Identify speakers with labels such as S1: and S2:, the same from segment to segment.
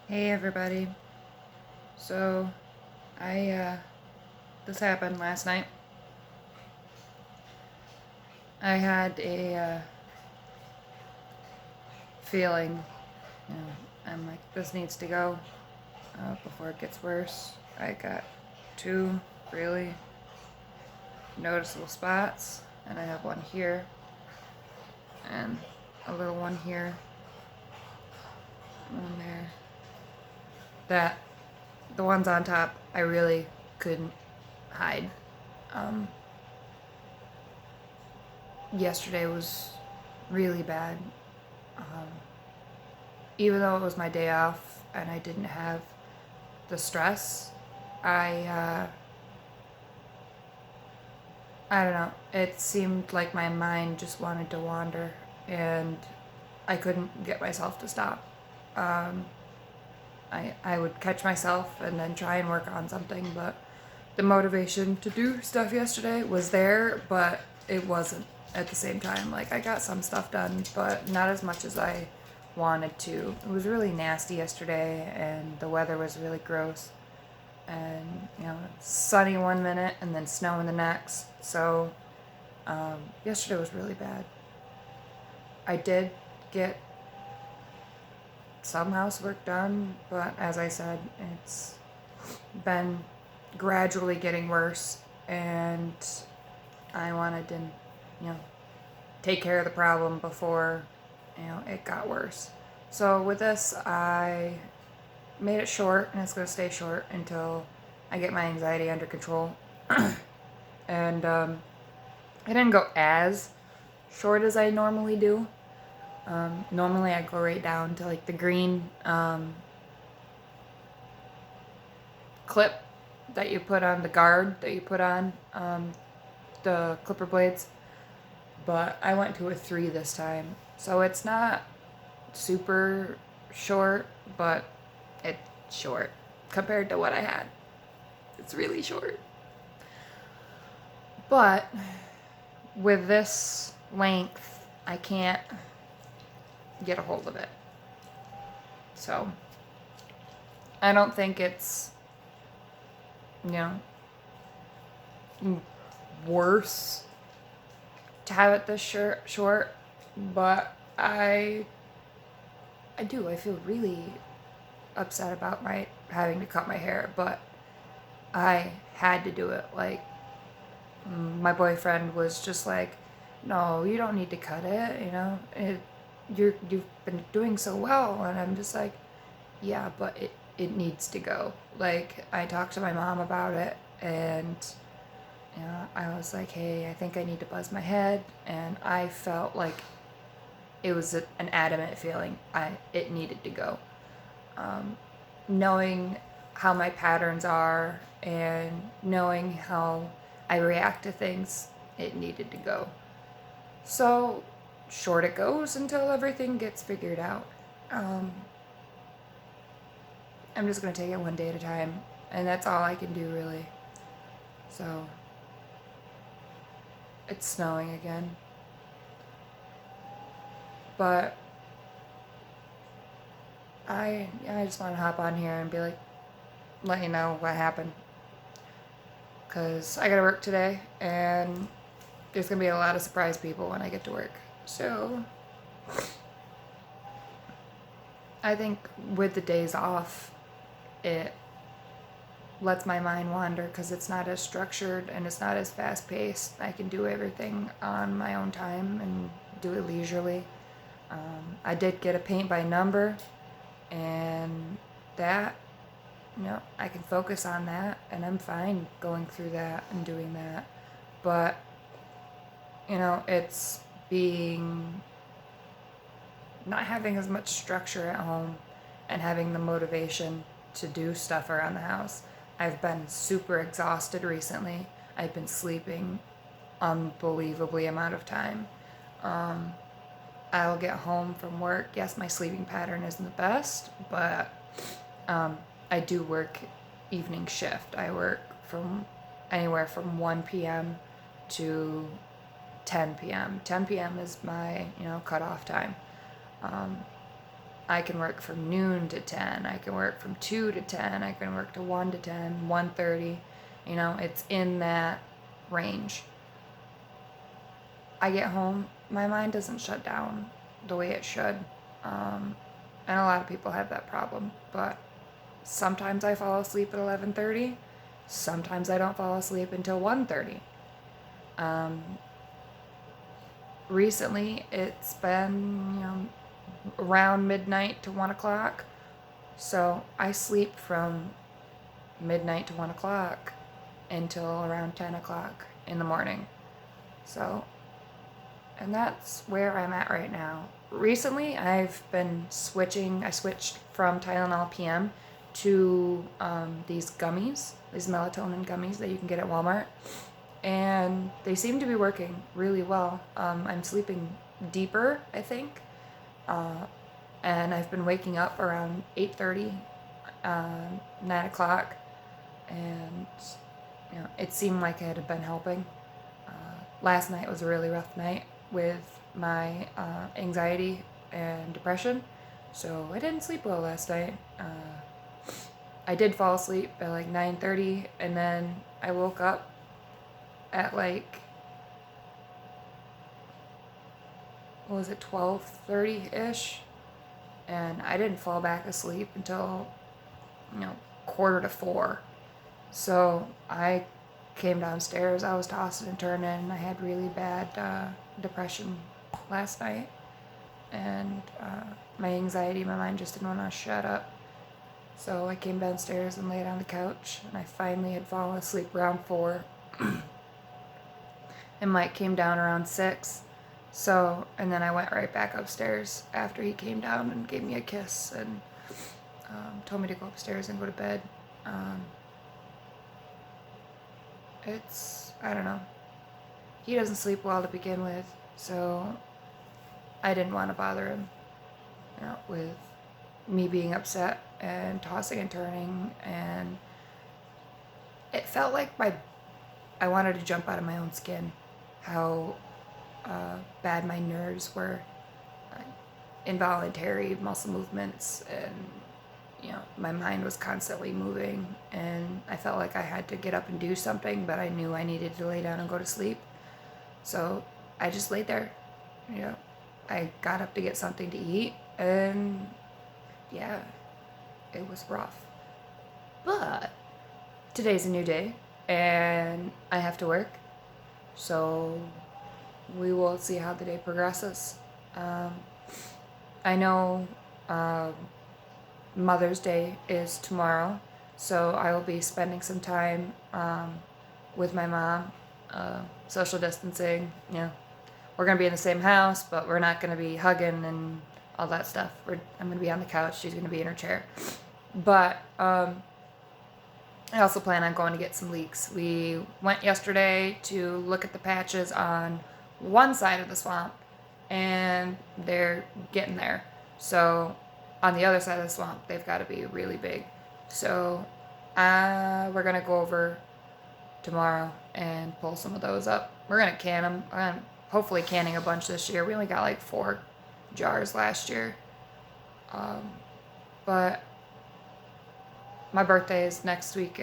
S1: Hey everybody. So, I this happened last night. I had a feeling, you know, I'm like, this needs to go before it gets worse. I got two really noticeable spots, and I have one here, and a little one here, and one there. That, the ones on top, I really couldn't hide. Um, Yesterday was really bad. Um, Even though it was my day off and I didn't have the stress, I I don't know. It seemed like my mind just wanted to wander, and I couldn't get myself to stop. Um, I would catch myself and then try and work on something, but the motivation to do stuff yesterday was there, but it wasn't at the same time. Like, I got some stuff done, but not as much as I wanted to. It was really nasty yesterday, and the weather was really gross. And, sunny one minute and then snow in the next. So, yesterday was really bad. I did get some housework done, but as I said, it's been gradually getting worse, and I wanted to, take care of the problem before, it got worse. So with this, I made it short, and it's going to stay short until I get my anxiety under control. And I didn't go as short as I normally do. Normally I go right down to like the green clip that you put on the guard that you put on the clipper blades, but I went to a 3 this time, so it's not super short, but it's short compared to what I had. It's really short. But with this length, I can't get a hold of it. So I don't think it's, worse to have it this short, but I feel really upset about my having to cut my hair, but I had to do it. Like, my boyfriend was just like, no, you don't need to cut it, you've been doing so well. And I'm just like, yeah, but it needs to go. Like, I talked to my mom about it, and I was like, hey, I think I need to buzz my head, and I felt like it was an adamant feeling. It needed to go. Knowing how my patterns are and knowing how I react to things, it needed to go. So short it goes until everything gets figured out. I'm just gonna take it one day at a time, and that's all I can do, really. So it's snowing again, but I just want to hop on here and be like, let you know what happened, because I gotta work today, and there's gonna be a lot of surprise people when I get to work. So I think with the days off, it lets my mind wander because it's not as structured and it's not as fast paced. I can do everything on my own time and do it leisurely. I did get a paint by number, and that, I can focus on that, and I'm fine going through that and doing that. But, it's being, not having as much structure at home and having the motivation to do stuff around the house. I've been super exhausted recently. I've been sleeping unbelievably amount of time. I'll get home from work. Yes, my sleeping pattern isn't the best, but I do work evening shift. I work from anywhere from 1 p.m. to 10 p.m. 10 p.m. is my, cutoff time. I can work from noon to 10. I can work from 2 to 10. I can work to 1 to 10, 1:30. You know, it's in that range. I get home, my mind doesn't shut down the way it should. And a lot of people have that problem. But sometimes I fall asleep at 11:30. Sometimes I don't fall asleep until 1:30. Recently, it's been, around midnight to 1 o'clock. So I sleep from midnight to 1 o'clock until around 10 o'clock in the morning. So, and that's where I'm at right now. Recently, I've been switching. I switched from Tylenol PM to these gummies, these melatonin gummies that you can get at Walmart. And they seem to be working really well. I'm sleeping deeper, I think. And I've been waking up around 8:30, 9 o'clock. And, it seemed like it had been helping. Last night was a really rough night with my anxiety and depression. So I didn't sleep well last night. I did fall asleep at like 9:30, and then I woke up at like, what was it, 12:30-ish, and I didn't fall back asleep until, 3:45. So I came downstairs, I was tossing and turning, I had really bad depression last night, and my anxiety, my mind just didn't want to shut up. So I came downstairs and laid on the couch, and I finally had fallen asleep around 4. And Mike came down around 6. So, and then I went right back upstairs after he came down and gave me a kiss and told me to go upstairs and go to bed. I don't know. He doesn't sleep well to begin with, so I didn't want to bother him, with me being upset and tossing and turning, and it felt like I wanted to jump out of my own skin, how bad my nerves were, involuntary muscle movements, and my mind was constantly moving, and I felt like I had to get up and do something, but I knew I needed to lay down and go to sleep. So I just laid there. I got up to get something to eat, and yeah, it was rough. But today's a new day, and I have to work, so we will see how the day progresses. I know Mother's Day is tomorrow, so I will be spending some time with my mom, social distancing. We're going to be in the same house, but we're not going to be hugging and all that stuff. I'm going to be on the couch, she's going to be in her chair. But I also plan on going to get some leeks. We went yesterday to look at the patches on one side of the swamp, and they're getting there. So on the other side of the swamp, they've got to be really big. So we're going to go over tomorrow and pull some of those up. We're going to can them. I'm hopefully canning a bunch this year. We only got like 4 jars last year. But my birthday is next week.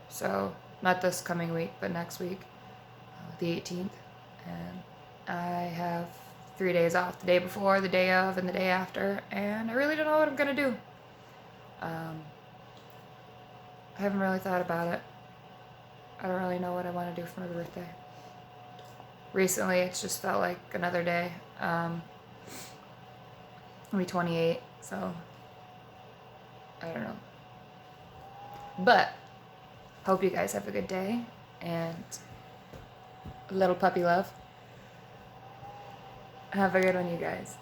S1: So not this coming week, but next week, the 18th. And I have 3 days off, the day before, the day of, and the day after, and I really don't know what I'm going to do. I haven't really thought about it. I don't really know what I want to do for my birthday. Recently, it's just felt like another day. I'll be 28, so I don't know. But hope you guys have a good day, and a little puppy love. Have a good one, you guys.